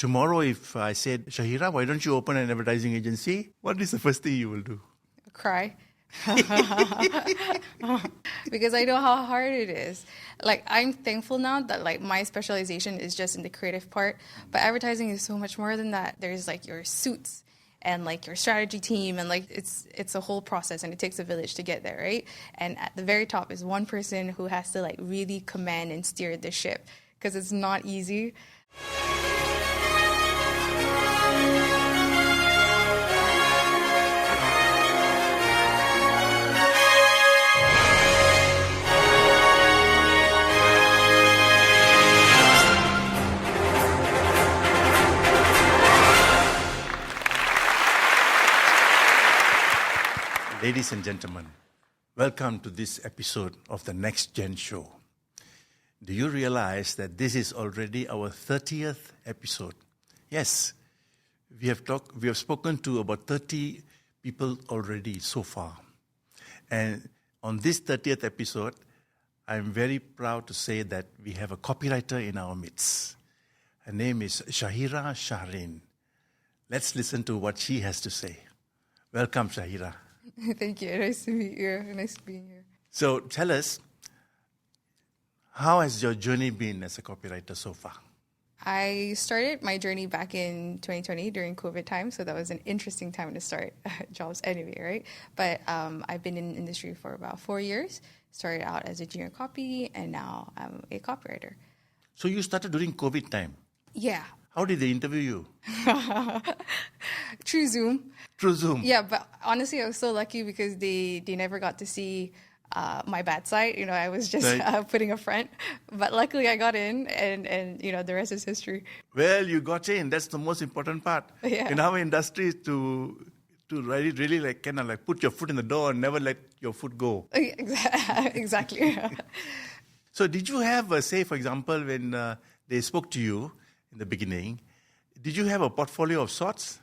tomorrow if I said, Shaheera, why don't you open an advertising agency? What is the first thing you will do? Cry. Because I know how hard it is. Like, I'm thankful now that like my specialization is just in the creative part, but advertising is so much more than that. There's like your suits and like your strategy team, and like it's a whole process, and it takes a village to get there, right? And at the very top is one person who has to like really command and steer the ship, because it's not easy. Ladies and gentlemen, welcome to this episode of the NexGen Show. Do you realize that this is already our 30th episode? Yes, we have spoken to about 30 people already so far. And on this 30th episode, I'm very proud to say that we have a copywriter in our midst. Her name is Shaheera Shahrein. Let's listen to what she has to say. Welcome, Shaheera. Thank you. Nice to meet you. Nice being here. So tell us, how has your journey been as a copywriter so far? I started my journey back in 2020 during COVID time, so that was an interesting time to start jobs anyway, right? But I've been in the industry for about 4 years. Started out as a junior copy, and now I'm a copywriter. So you started during COVID time? Yeah. How did they interview you? Through Zoom. Through Zoom? Yeah, but honestly, I was so lucky because they never got to see my bad side. You know, I was just putting a front. But luckily I got in, and you know, the rest is history. Well, you got in. That's the most important part. Yeah. In our industry, to really like kind of like put your foot in the door and never let your foot go. Exactly. So did you have, say, for example, when they spoke to you in the beginning, did you have a portfolio of sorts?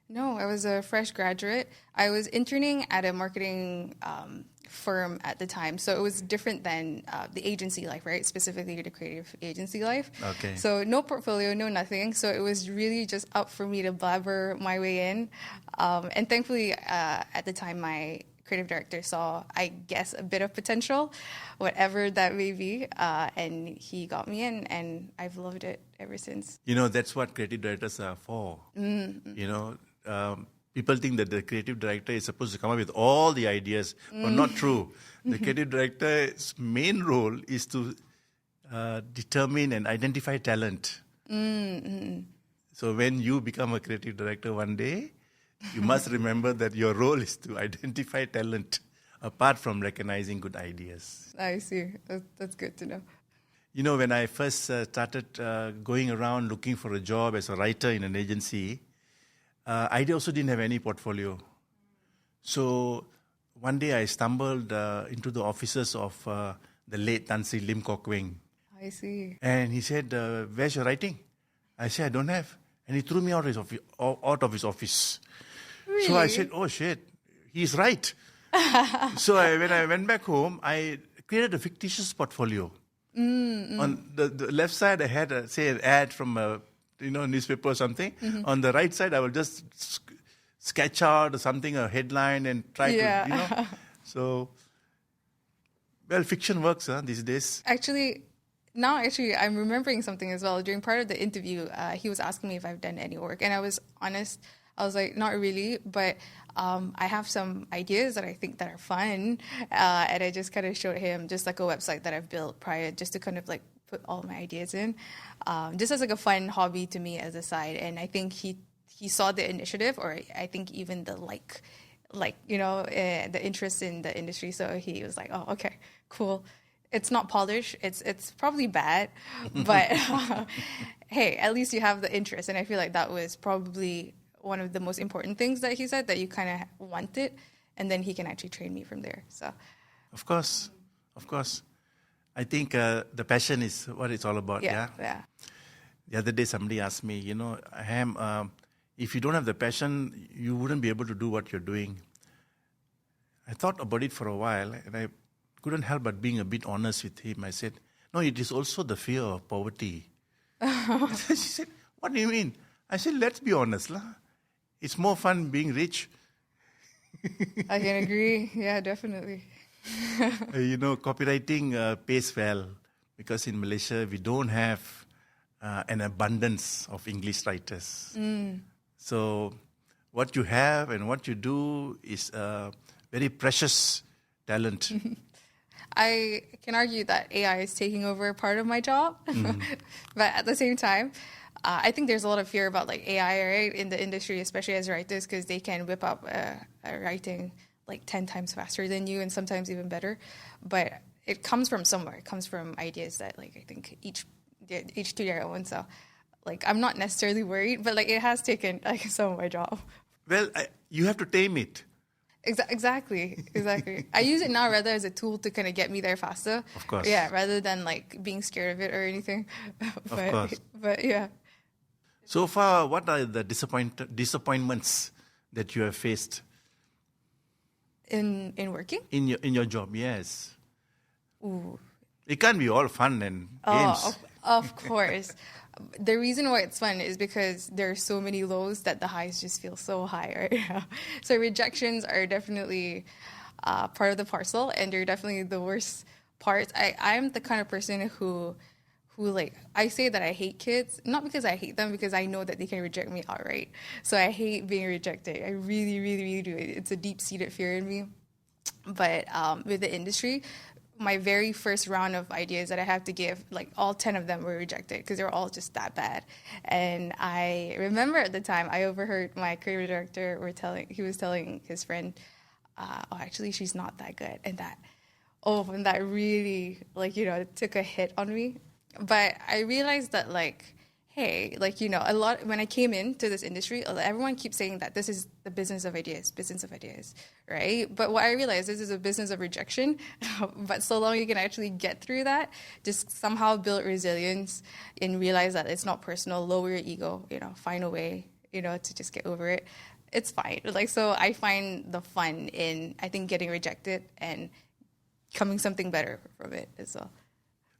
No, I was a fresh graduate. I was interning at a marketing firm at the time. So it was different than the agency life, right? Specifically the creative agency life. Okay. So no portfolio, no nothing. So it was really just up for me to blabber my way in. And thankfully, at the time, my creative director saw, I guess, a bit of potential, whatever that may be. And he got me in, and I've loved it ever since. You know, that's what creative directors are for. Mm-hmm. You know, people think that the creative director is supposed to come up with all the ideas, but not true. The creative director's main role is to determine and identify talent. Mm-hmm. So when you become a creative director one day, you must remember that your role is to identify talent, apart from recognizing good ideas. I see. That's good to know. You know, when I first started going around looking for a job as a writer in an agency, I also didn't have any portfolio. So one day I stumbled into the offices of the late Tan Sri Lim Kok Weng. I see. And he said, where's your writing? I said, I don't have. And he threw me out of his office. Really? So I said, oh shit, he's right. So when I went back home, I created a fictitious portfolio. On the left side, I had, an ad from a newspaper or something. Mm-hmm. On the right side, I will just sketch out something, a headline, and try to, So, well, fiction works these days. Actually, I'm remembering something as well. During part of the interview, he was asking me if I've done any work. And I was honest. I was like, not really, but I have some ideas that I think that are fun. And I just kind of showed him just like a website that I've built prior, just to kind of like put all my ideas in. Just as like a fun hobby to me as a side. And I think he saw the initiative, or I think even the the interest in the industry. So he was like, oh, okay, cool. It's not polished. It's probably bad, but hey, at least you have the interest. And I feel like that was probably one of the most important things that he said, that you kind of want it, and then he can actually train me from there. So, of course. I think the passion is what it's all about. Yeah. The other day, somebody asked me, Ham, if you don't have the passion, you wouldn't be able to do what you're doing. I thought about it for a while, and I couldn't help but being a bit honest with him. I said, no, it is also the fear of poverty. She said, What do you mean? I said, let's be honest. Lah. It's more fun being rich. I can agree. Yeah, definitely. Copywriting pays well because in Malaysia, we don't have an abundance of English writers. So what you have and what you do is a very precious talent. I can argue that AI is taking over part of my job, but at the same time, I think there's a lot of fear about like AI, right, in the industry, especially as writers, because they can whip up a writing like 10 times faster than you and sometimes even better. But it comes from somewhere. It comes from ideas that like I think each to their own. So like I'm not necessarily worried, but like it has taken like some of my job. Well, you have to tame it. Exactly. I use it now rather as a tool to kind of get me there faster. Of course. Yeah, rather than like being scared of it or anything. Of course. But yeah. So far, what are the disappointments that you have faced? In working? In your job, yes. Ooh. It can't be all fun and games. Of course. The reason why it's fun is because there are so many lows that the highs just feel so high right now. So rejections are definitely part of the parcel, and they're definitely the worst parts. I'm the kind of person who like, I say that I hate kids, not because I hate them, because I know that they can reject me outright. So I hate being rejected. I really, really, really do. It's a deep-seated fear in me. But with the industry, my very first round of ideas that I have to give, like all 10 of them were rejected because they were all just that bad. And I remember at the time, I overheard my creative director he was telling his friend, actually, she's not that good. And that really, took a hit on me. But I realized that, hey, when I came into this industry, everyone keeps saying that this is the business of ideas, right? But what I realized, this is a business of rejection. But so long you can actually get through that, just somehow build resilience and realize that it's not personal, lower your ego, find a way, to just get over it. It's fine. So I find the fun in, I think, getting rejected and coming something better from it as well.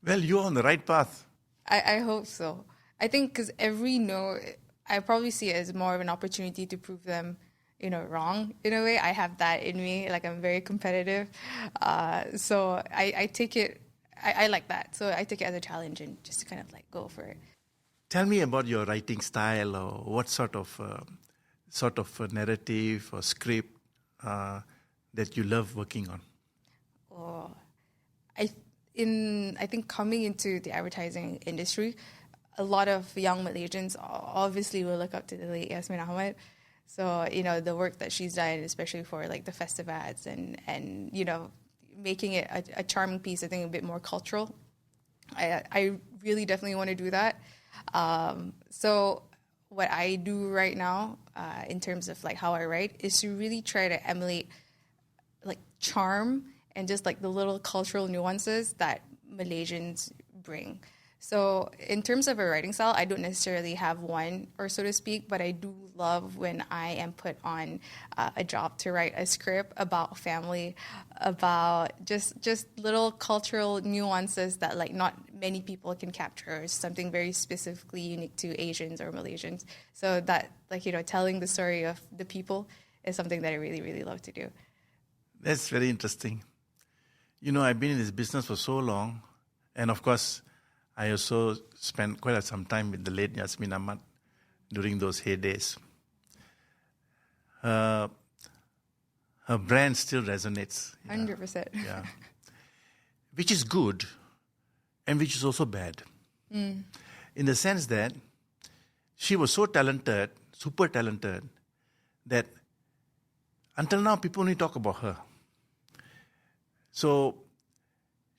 Well, you're on the right path. I hope so. I think because every no, I probably see it as more of an opportunity to prove them, wrong in a way. I have that in me. I'm very competitive. So I take it, I like that. So I take it as a challenge and just to kind of go for it. Tell me about your writing style, or what sort of narrative or script that you love working on. Oh, I think coming into the advertising industry, a lot of young Malaysians obviously will look up to the late Yasmin Ahmad. So, the work that she's done, especially for the festive ads and making it a charming piece, I think a bit more cultural. I really definitely want to do that. So what I do right now, in terms of how I write, is to really try to emulate charm and just the little cultural nuances that Malaysians bring. So in terms of a writing style, I don't necessarily have one, or so to speak, but I do love when I am put on a job to write a script about family, about just little cultural nuances that not many people can capture, or something very specifically unique to Asians or Malaysians. So that telling the story of the people is something that I really, really love to do. That's very interesting. I've been in this business for so long, and of course, I also spent quite some time with the late Yasmin Ahmad during those heydays. Her brand still resonates. 100%. Yeah. Which is good, and which is also bad. In the sense that she was so talented, super talented, that until now people only talk about her. So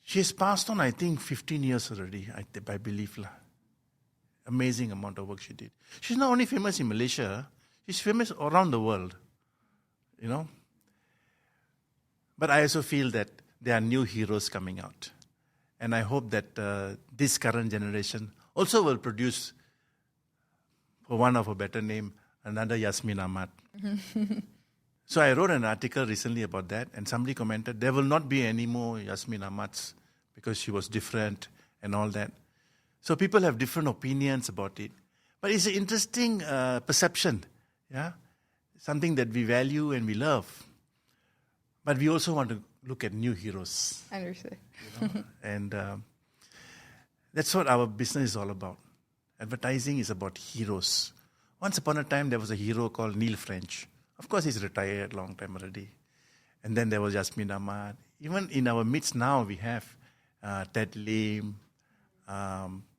she has passed on, I think, 15 years already, I believe. Amazing amount of work she did. She's not only famous in Malaysia, she's famous around the world, But I also feel that there are new heroes coming out. And I hope that this current generation also will produce, for want of a better name, another Yasmin Ahmad. So I wrote an article recently about that, and somebody commented, there will not be any more Yasmin Ahmads because she was different and all that. So people have different opinions about it. But it's an interesting perception, yeah? Something that we value and we love. But we also want to look at new heroes. Understood. And that's what our business is all about. Advertising is about heroes. Once upon a time, there was a hero called Neil French. Of course, he's retired a long time already. And then there was Yasmin Ahmad. Even in our midst now, we have Ted Lim,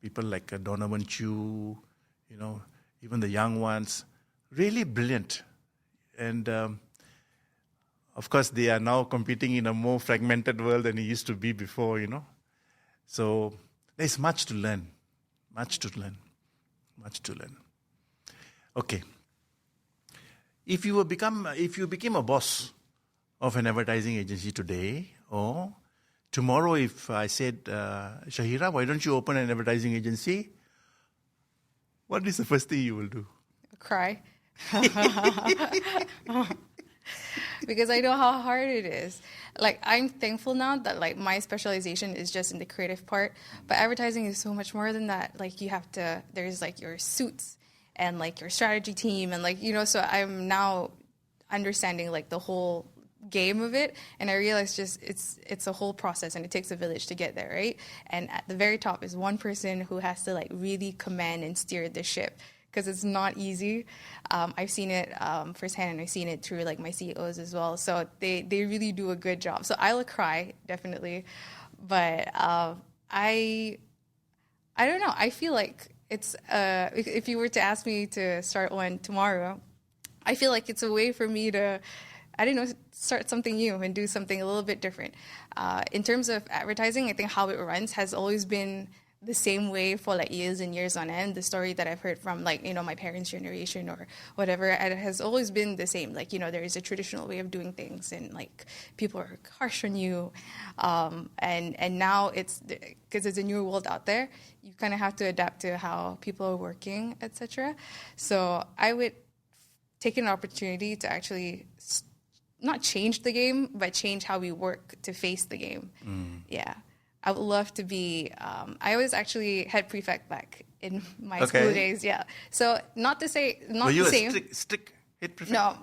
people like Donovan Chu, even the young ones. Really brilliant. And of course, they are now competing in a more fragmented world than it used to be before, So there's much to learn. Much to learn. Okay. If you became a boss of an advertising agency today, or tomorrow if I said, Shaheera, why don't you open an advertising agency? What is the first thing you will do? Cry. Because I know how hard it is. Like, I'm thankful now that, like, my specialization is just in the creative part, but advertising is so much more than that. Like, there's, like, your suits and, like, your strategy team and, like, so I'm now understanding, like, the whole game of it, and I realized just it's a whole process, and it takes a village to get there, right? And at the very top is one person who has to, like, really command and steer the ship, because it's not easy. I've seen it firsthand, and I've seen it through, like, my CEOs as well. So they really do a good job. So I'll cry, definitely. But I don't know. I feel like it's, if you were to ask me to start one tomorrow, I feel like it's a way for me to, I don't know, start something new and do something a little bit different. In terms of advertising, I think how it runs has always been the same way for, like, years and years on end. The story that I've heard from, like, my parents' generation or whatever, it has always been the same. Like, there is a traditional way of doing things, and, like, people are harsh on you. And now because it's a new world out there, you kind of have to adapt to how people are working, etc. So I would take an opportunity to actually not change the game, but change how we work to face the game. Yeah. I would love to be, I was actually head prefect back in my school days, yeah. So not to say, not the same. Were you a strict head prefect? No.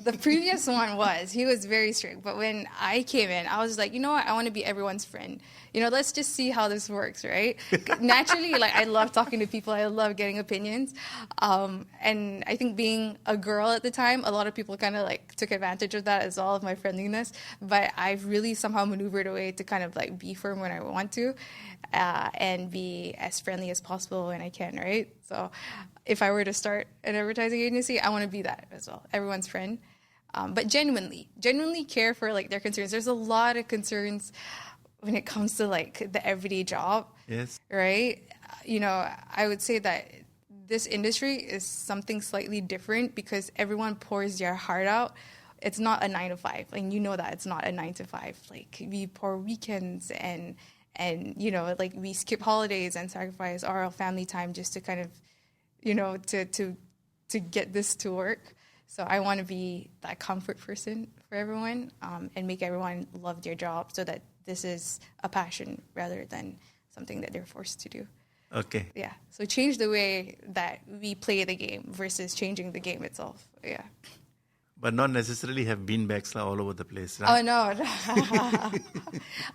The previous one he was very strict. But when I came in, I was like, you know what, I want to be everyone's friend. Let's just see how this works, right? Naturally, like, I love talking to people. I love getting opinions. And I think being a girl at the time, a lot of people kind of, like, took advantage of that as well, of my friendliness. But I've really somehow maneuvered a way to kind of, like, be firm when I want to, and be as friendly as possible when I can, right? So if I were to start an advertising agency, I want to be that as well, everyone's friend. But genuinely care for, like, their concerns. There's a lot of concerns when it comes to, like, the everyday job. Yes. Right? I would say that this industry is something slightly different because everyone pours their heart out. It's not a 9 to 5. And that it's not a 9 to 5. Like, we pour weekends and like, we skip holidays and sacrifice our family time just to kind of, to get this to work. So I want to be that comfort person for everyone, and make everyone love their job, so that this is a passion rather than something that they're forced to do. Okay. Yeah. So change the way that we play the game versus changing the game itself. Yeah. But not necessarily have beanbags all over the place, right? Oh, no.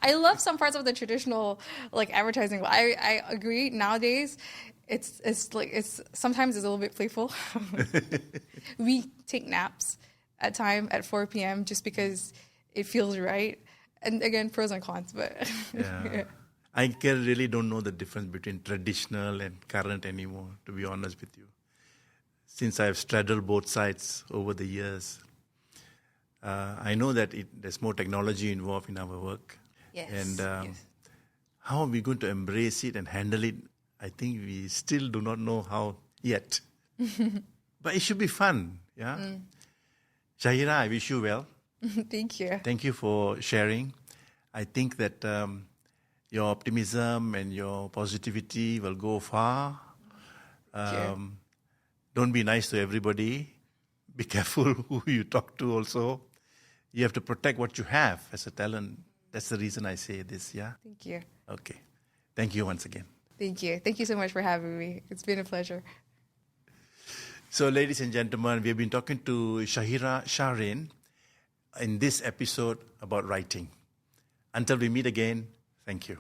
I love some parts of the traditional, like, advertising. I agree. Nowadays, it's sometimes it's a little bit playful. We take naps at 4 p.m. just because it feels right. And again, pros and cons, but yeah. I really don't know the difference between traditional and current anymore, to be honest with you. Since I've straddled both sides over the years, I know that there's more technology involved in our work. Yes. And yes. How are we going to embrace it and handle it? I think we still do not know how yet. But it should be fun, yeah? Shaheera, I wish you well. Thank you. Thank you for sharing. I think that your optimism and your positivity will go far. Don't be nice to everybody. Be careful who you talk to also. You have to protect what you have as a talent. That's the reason I say this, yeah? Thank you. Okay. Thank you once again. Thank you. Thank you so much for having me. It's been a pleasure. So, ladies and gentlemen, we've been talking to Shaheera Shahrein in this episode about writing. Until we meet again, thank you.